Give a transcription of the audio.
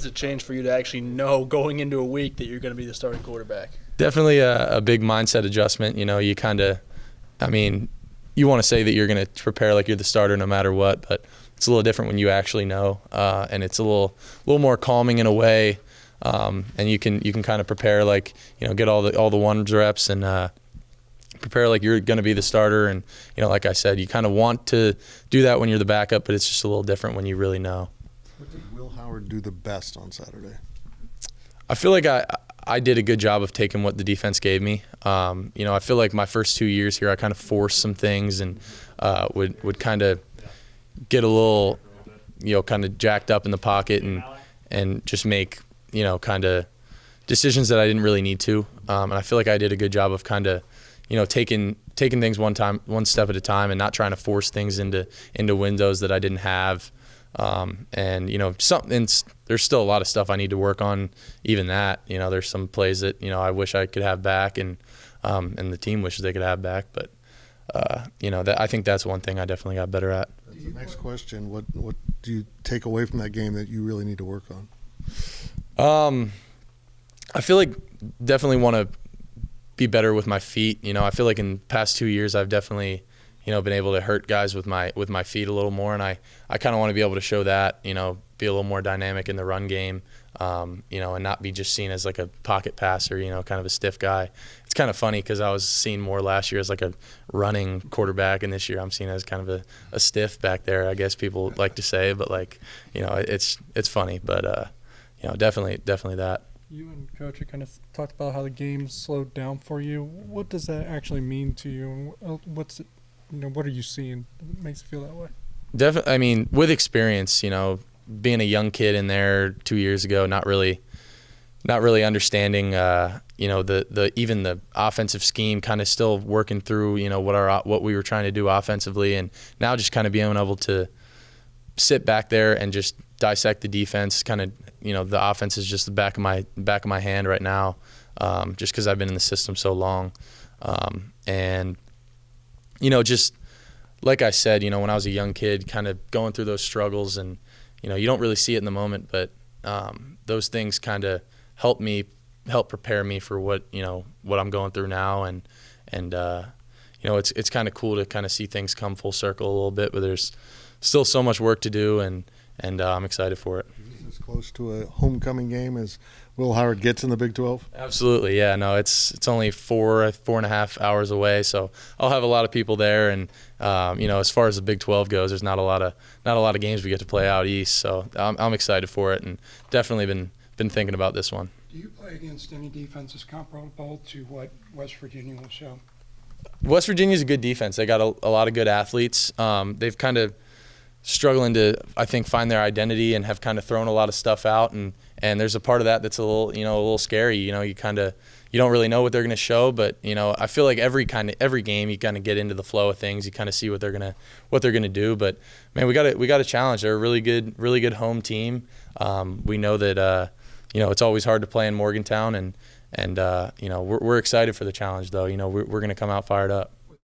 does it change for you to actually know going into a week that you're going to be the starting quarterback? Definitely a big mindset adjustment. You know, you kind of, I mean, you want to say that you're going to prepare like you're the starter no matter what, but it's a little different when you actually know, and it's a little more calming in a way, and you can kind of prepare like, you know, get all the ones reps and prepare like you're going to be the starter. And, you know, like I said, you kind of want to do that when you're the backup, but it's just a little different when you really know. What did Will Howard do the best on Saturday? I feel like I did a good job of taking what the defense gave me. You know, I feel like my first 2 years here, I kind of forced some things and would kind of get a little, you know, kind of jacked up in the pocket and just make, you know, kind of decisions that I didn't really need to. And I feel like I did a good job of kind of, you know, taking things one step at a time and not trying to force things into windows that I didn't have. And, you know, there's still a lot of stuff I need to work on, even that. You know, there's some plays that, you know, I wish I could have back and the team wishes they could have back. But, you know, I think that's one thing I definitely got better at. That's the next question. What do you take away from that game that you really need to work on? I feel like definitely want to be better with my feet. You know, I feel like in the past 2 years I've definitely, you know, been able to hurt guys with my feet a little more, and I kind of want to be able to show that, you know, be a little more dynamic in the run game, you know, and not be just seen as like a pocket passer, you know, kind of a stiff guy. It's kind of funny because I was seen more last year as like a running quarterback, and this year I'm seen as kind of a stiff back there, I guess people like to say, but like, you know, it's funny, but you know, definitely that. You and Coach kind of talked about how the game slowed down for you. What does that actually mean to you? What's it? You know, what are you seeing that makes you feel that way? Definitely. I mean, with experience, you know, being a young kid in there 2 years ago, not really understanding, you know, even the offensive scheme, kind of still working through, you know, what we were trying to do offensively, and now just kind of being able to sit back there and just dissect the defense. Kind of, you know, the offense is just the back of my hand right now, just because I've been in the system so long, and you know, just like I said, you know, when I was a young kid, kind of going through those struggles, and, you know, you don't really see it in the moment, but those things kind of help prepare me for what I'm going through now, and you know, it's kind of cool to kind of see things come full circle a little bit, but there's still so much work to do, and I'm excited for it. As close to a homecoming game as Will Howard gets in the Big 12? Absolutely, yeah. No, it's only 4.5 hours away, so I'll have a lot of people there. And you know, as far as the Big 12 goes, there's not a lot of games we get to play out east. So I'm excited for it, and definitely been thinking about this one. Do you play against any defenses comparable to what West Virginia will show? West Virginia's a good defense. They got a lot of good athletes. They've kind of struggling to, I think, find their identity and have kind of thrown a lot of stuff out, and there's a part of that that's a little scary. You know, you don't really know what they're going to show, but you know, I feel like every game you kind of get into the flow of things. You kind of see what they're gonna do. But man, we got a challenge. They're a really good home team. We know that you know, it's always hard to play in Morgantown, and you know, we're excited for the challenge though. You know, we're going to come out fired up.